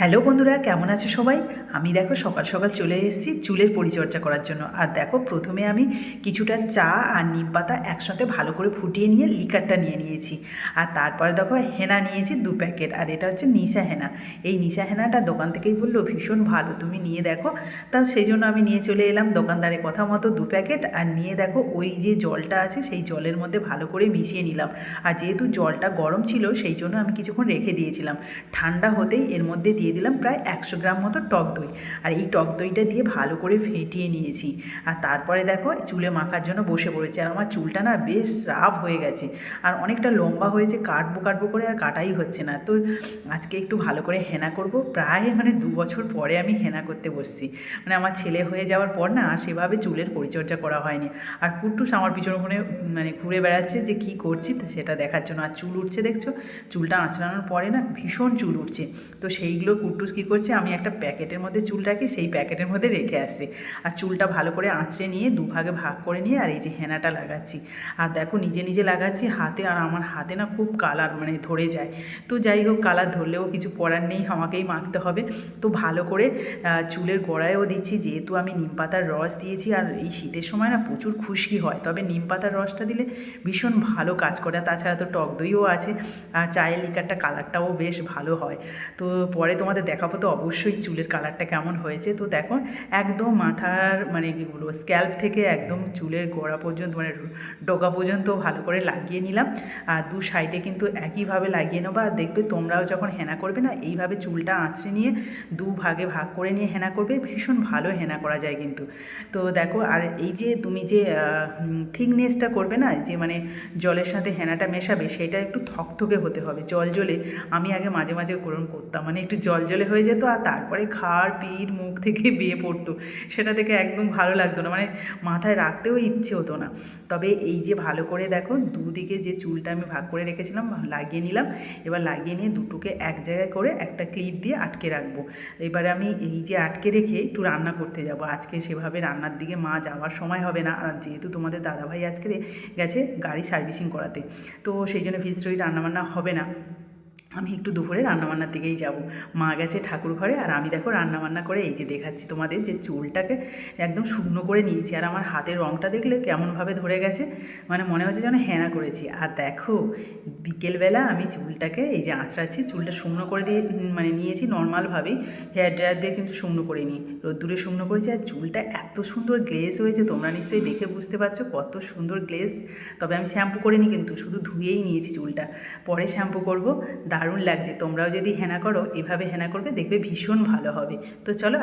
Hello বন্ধুরা, কেমন আছো সবাই? আমি দেখো সকাল সকাল চলে এসেছি চুলের পরিচর্যা করার জন্য। আর দেখো প্রথমে আমি কিছুটা চা আর নিম পাতা একসাথে ভালো করে ফুটিয়ে নিয়ে লিকারটা নিয়ে নিয়েছি। আর তারপরে দেখো হেনা নিয়েছি 2 প্যাকেট, আর এটা হচ্ছে নিশা হেনা। এই নিশা হেনাটা দোকান থেকেই বললো ভীষণ ভালো, তুমি নিয়ে দেখো। তাও সেই জন্য আমি নিয়ে চলে এলাম দোকানদারের কথা মতো 2 প্যাকেট, আর নিয়ে দেখো ওই যে জলটা আছে সেই জলের মধ্যে ভালো করে মিশিয়ে নিলাম। আর যেহেতু জলটা গরম ছিল সেই জন্য আমি কিছুক্ষণ রেখে দিয়েছিলাম। ঠান্ডা হতেই এর মধ্যে দিয়ে দিলাম প্রায় 100 গ্রাম মতো টক দই। আর এই টক দইটা দিয়ে ভালো করে ফেটিয়ে নিয়েছি। আর তারপরে দেখো চুলে মাখার জন্য বসে পড়েছে। আর আমার চুলটা না বেশ রাফ হয়ে গেছে, আর অনেকটা লম্বা হয়েছে, কাটবো কাটবো করে আর কাটাই হচ্ছে না। তো আজকে একটু ভালো করে হেনা করব। প্রায় 2 বছর পরে আমি হেনা করতে বসছি। আমার ছেলে হয়ে যাওয়ার পর না আর সেভাবে চুলের পরিচর্যা করা হয়নি। আর কুট্টুস আমার পিছনে ঘুরে বেড়াচ্ছে যে কি করছি সেটা দেখার জন্য। আর চুল উঠছে দেখছো, চুলটা আঁচড়ানোর পরে না ভীষণ চুল উঠছে। তো সেইগুলো কুট্টুস কী করছে, আমি একটা প্যাকেটের মধ্যে চুল রাখি, সেই প্যাকেটের মধ্যে রেখে আসছে। আর চুলটা ভালো করে আঁচড়ে নিয়ে দুভাগে ভাগ করে নিয়ে আর এই যে হেনাটা লাগাচ্ছি। আর দেখো নিজে নিজে লাগাচ্ছি হাতে, আর আমার হাতে না খুব কালার ধরে যায়। তো যাই হোক, কালার ধরলেও কিছু করার নেই, আমাকেই মাখতে হবে। তো ভালো করে চুলের গোড়ায়ও দিচ্ছি, যেহেতু আমি নিম পাতার রস দিয়েছি। আর এই শীতের সময় না প্রচুর খুশকি হয়, তবে নিম পাতার রসটা দিলে ভীষণ ভালো কাজ করে। তাছাড়া তো টক দইও আছে, আর চায়ের লিকারটা কালারটাও বেশ ভালো হয়। তো পরে তোমাদের দেখাবো তো অবশ্যই চুলের কালারটা কেমন হয়েছে। তো দেখো একদম মাথার কী বলবো, স্ক্যাল্প থেকে একদম চুলের গোড়া পর্যন্ত ডগা পর্যন্ত ভালো করে লাগিয়ে নিলাম। আর 2 সাইডে কিন্তু একইভাবে লাগিয়ে নেবো। আর দেখবে তোমরাও যখন হেনা করবে না এইভাবে চুলটা আঁচড়ে নিয়ে 2 ভাগে ভাগ করে নিয়ে হেনা করবে, ভীষণ ভালো হেনা করা যায় কিন্তু। তো দেখো, আর এই যে তুমি যে থিকনেসটা করবে না, যে জলের সাথে হেনাটা মেশাবে, সেটা একটু থকথকে হতে হবে। জল জলে আমি আগে মাঝে মাঝে করতাম, একটু জল জলে হয়ে যেত, আর তারপরে ঘাড় পিঠ মুখ থেকে বেয়ে পড়তো। সেটা থেকে একদম ভালো লাগতো না, মাথায় রাখতেও ইচ্ছে হতো না। তবে এই যে ভালো করে দেখো দুদিকে যে চুলটা আমি ভাগ করে রেখেছিলাম লাগিয়ে নিলাম। এবার লাগিয়ে নিয়ে দুটোকে এক জায়গায় করে একটা ক্লিপ দিয়ে আটকে রাখবো। এবারে আমি এই যে আটকে রেখে একটু রান্না করতে যাব। আজকে সেভাবে রান্নার দিকে মা যাওয়ার সময় হবে না, আর যেহেতু তোমাদের দাদাভাই আজকে গেছে গাড়ি সার্ভিসিং করাতে, তো সেই জন্য ফিস্টরি রান্নাবান্না হবে না। আমি একটু দুপুরে রান্নাবান্নার দিকেই যাব। মা গেছে ঠাকুর ঘরে, আর আমি দেখো রান্নাবান্না করে এই যে দেখাচ্ছি তোমাদের যে চুলটাকে একদম শুকনো করে নিয়েছি। আর আমার হাতের রঙটা দেখলে কেমনভাবে ধরে গেছে, মনে হচ্ছে যেন হেনা করেছি। আর দেখো বিকেলবেলা আমি চুলটাকে এই যে আঁচড়াচ্ছি, চুলটা শুকনো করে দিয়ে নিয়েছি নর্মালভাবেই, হেয়ার ড্রায়ার দিয়ে কিন্তু শুকনো করে নিই, রোদ্দুরে শুকনো করেছি। আর চুলটা এত সুন্দর গ্লেজ হয়েছে, তোমরা নিশ্চয়ই দেখে বুঝতে পারছো কত সুন্দর গ্লেজ। তবে আমি শ্যাম্পু করিনি কিন্তু, শুধু ধুয়েই নিয়েছি চুলটা, পরে শ্যাম্পু করব। দারুণ লাগছে। তোমরাও যদি হেনা করো এভাবে হেনা করবে, দেখবে ভীষণ ভালো হবে। তো চলো।